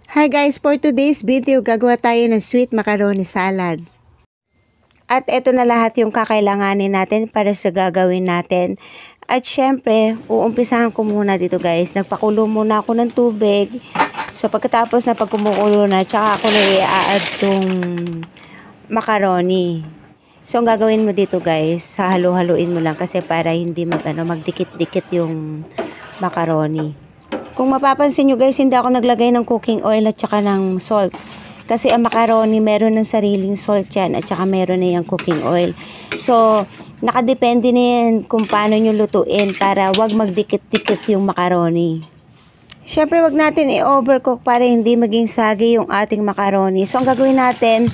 Hi guys, for today's video, gagawa tayo ng sweet macaroni salad. At eto na lahat yung kakailanganin natin para sa gagawin natin. At syempre, uumpisahan ko muna dito guys. Nagpakulo muna ako ng tubig. So pagkatapos na pag kumukulo na, tsaka ako na i-add tong macaroni. So ang gagawin mo dito guys, halo-haluin mo lang kasi para hindi magdikit-dikit yung macaroni. Kung mapapansin nyo guys, hindi ako naglagay ng cooking oil at saka ng salt. Kasi ang macaroni meron ng sariling salt yan at saka meron na yung cooking oil. So, nakadepende na yan kung paano nyo lutuin para wag magdikit-dikit yung macaroni. Syempre wag natin i-overcook para hindi maging sagi yung ating macaroni. So, ang gagawin natin,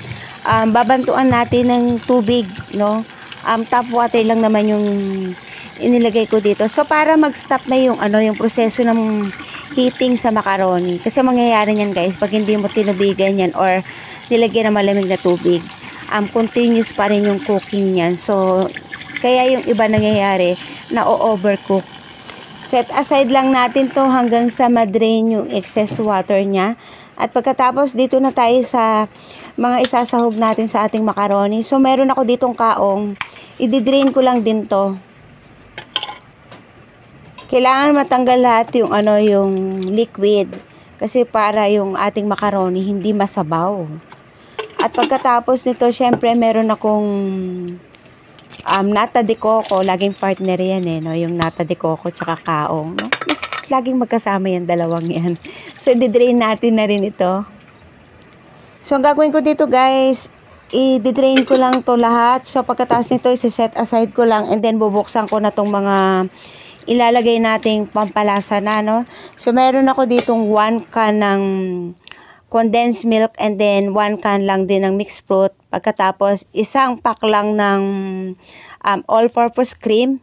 babantuan natin ng tubig, no? Tap water lang naman yung inilagay ko dito. So, para mag-stop na yung, yung proseso ng heating sa macaroni. Kasi mangyayari niyan guys, pag hindi mo tinubigan yan or nilagyan ng malamig na tubig, continuous pa rin yung cooking niyan. So, kaya yung iba nangyayari na o-overcook. Set aside lang natin to hanggang sa madrain yung excess water niya. At pagkatapos dito na tayo sa mga isasahog natin sa ating macaroni. So, meron ako ditong kaong. I-drain ko lang din to. Kailangan matanggal lahat yung yung liquid kasi para yung ating macaroni hindi masabaw. At pagkatapos nito, syempre meron akong nata de coco, laging partner yan no, yung nata de coco tsaka kaong, no? Laging magkasama yan, dalawang yan. So i-drain natin na rin ito. So ang gagawin ko dito guys, i-drain ko lang to lahat. So pagkatapos nito, i-set aside ko lang and then bubuksan ko na tong mga ilalagay nating pampalasa na, no? So, meron ako ditong 1 can ng condensed milk and then 1 can lang din ng mixed fruit. Pagkatapos, isang pack lang ng all-purpose cream.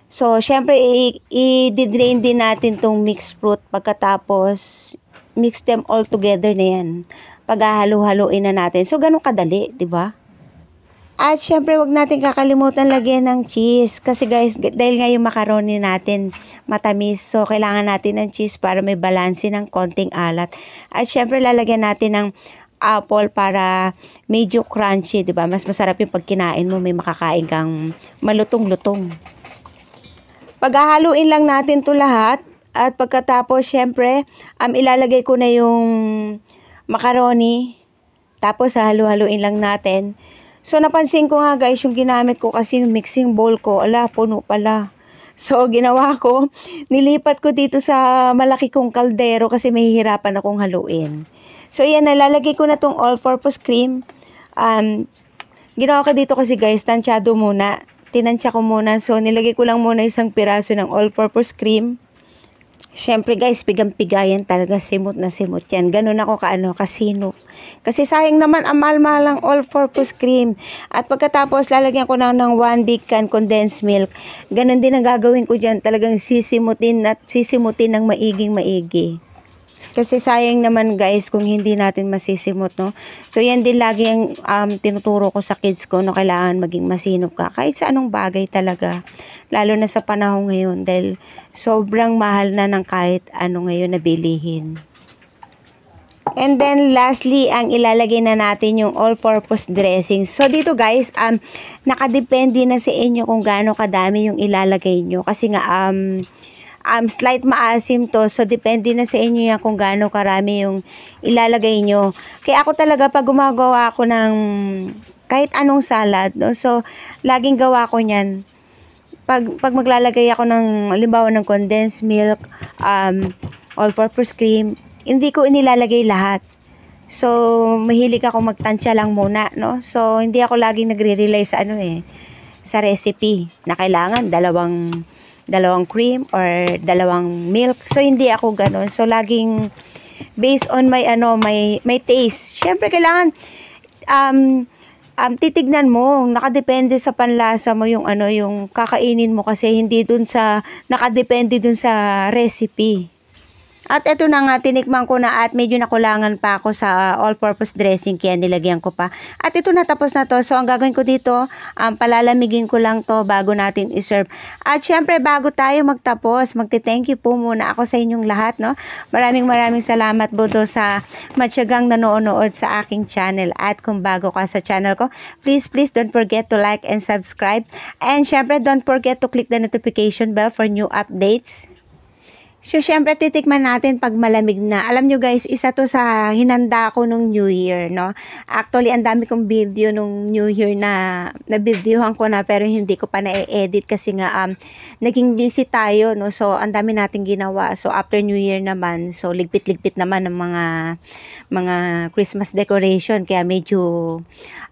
So, syempre, i-drain din natin tong mixed fruit. Pagkatapos, mix them all together na yan. Paghahalo-haluin na natin. So, ganun kadali, di ba? At syempre, wag natin kakalimutan lagyan ng cheese. Kasi guys, dahil nga yung macaroni natin matamis. So, kailangan natin ng cheese para may balanse ng konting alat. At syempre, lalagyan natin ng apple para medyo crunchy, di ba? Mas masarap yung pag kinain mo, may makakain kang malutong-lutong. Paghahaluin lang natin to lahat. At pagkatapos, syempre, ilalagay ko na yung macaroni. Tapos, halu-haluin lang natin. So, napansin ko nga guys, yung ginamit ko kasi yung mixing bowl ko, puno pala. So, ginawa ko, nilipat ko dito sa malaki kong kaldero kasi mahihirapan akong haluin. So, yan, nalalagay ko na tong all-purpose cream. Ginawa ko dito kasi guys, tansyado muna. Tinansya ko muna. So, nilagay ko lang muna isang piraso ng all-purpose cream. Syempre guys, pigang-pigayan talaga, simot na simot yan. Ganun ako kasino. Kasi sayang naman ang mahal-mahal ang all-purpose cream. At pagkatapos, lalagyan ko na ng 1 big can condensed milk. Ganun din ang gagawin ko dyan. Talagang sisimutin ng maiging-maigi. Kasi sayang naman guys kung hindi natin masisimot, no? So yan din lagi ang tinuturo ko sa kids ko, no? Kailangan maging masinop ka kahit sa anong bagay talaga. Lalo na sa panahon ngayon dahil sobrang mahal na ng kahit ano ngayon na bilihin. And then lastly, ang ilalagay na natin yung all-purpose dressing. So dito guys, nakadepende na sa inyo kung gaano kadami yung ilalagay nyo. Kasi nga slight maasim to, so depende na sa inyo yan kung gaano karami yung ilalagay nyo. Kaya ako talaga pag gumagawa ako ng kahit anong salad, no? So laging gawa ko niyan. Pag maglalagay ako ng halimbawa ng condensed milk, all-purpose cream, hindi ko inilalagay lahat. So mahilig ako magtansya lang muna, no? So hindi ako laging nagre-rely sa sa recipe na kailangan dalawang cream or dalawang milk. So hindi ako ganoon. So laging based on my my taste. Syempre kailangan titignan mo, nakadepende sa panlasa mo yung yung kakainin mo kasi hindi dun sa nakadepende dun sa recipe. At eto na nga, tinikman ko na at medyo nakulangan pa ako sa all-purpose dressing kaya nilagyan ko pa. At ito na, tapos na to. So, ang gagawin ko dito, palalamigin ko lang to bago natin iserve. At syempre, bago tayo magtapos, magti-thank you po muna ako sa inyong lahat, no? Maraming salamat po do sa matyagang nanonood sa aking channel. At kung bago ka sa channel ko, please don't forget to like and subscribe. And syempre, don't forget to click the notification bell for new updates. So, syempre, titikman natin pag malamig na. Alam nyo guys, isa to sa hinanda ko nung New Year, no? Actually, ang dami kong video nung New Year na na-videohan ko na pero hindi ko pa na-edit kasi nga naging busy tayo, no? So, ang dami nating ginawa. So, after New Year naman, so ligpit-ligpit naman ng mga Christmas decoration. Kaya medyo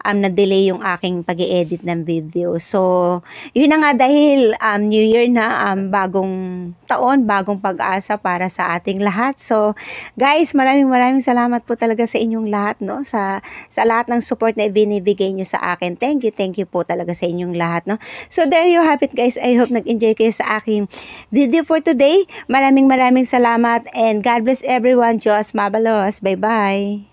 na-delay yung aking pag-i-edit ng video. So, yun na nga dahil New Year na, bagong taon, bagong pag-asa para sa ating lahat. So, guys, maraming salamat po talaga sa inyong lahat, no? Sa lahat ng support na ibinibigay nyo sa akin. Thank you po talaga sa inyong lahat, no? So, there you have it, guys. I hope nag-enjoy kayo sa aking video for today. Maraming salamat and God bless everyone. Diyos mabalos. Bye-bye.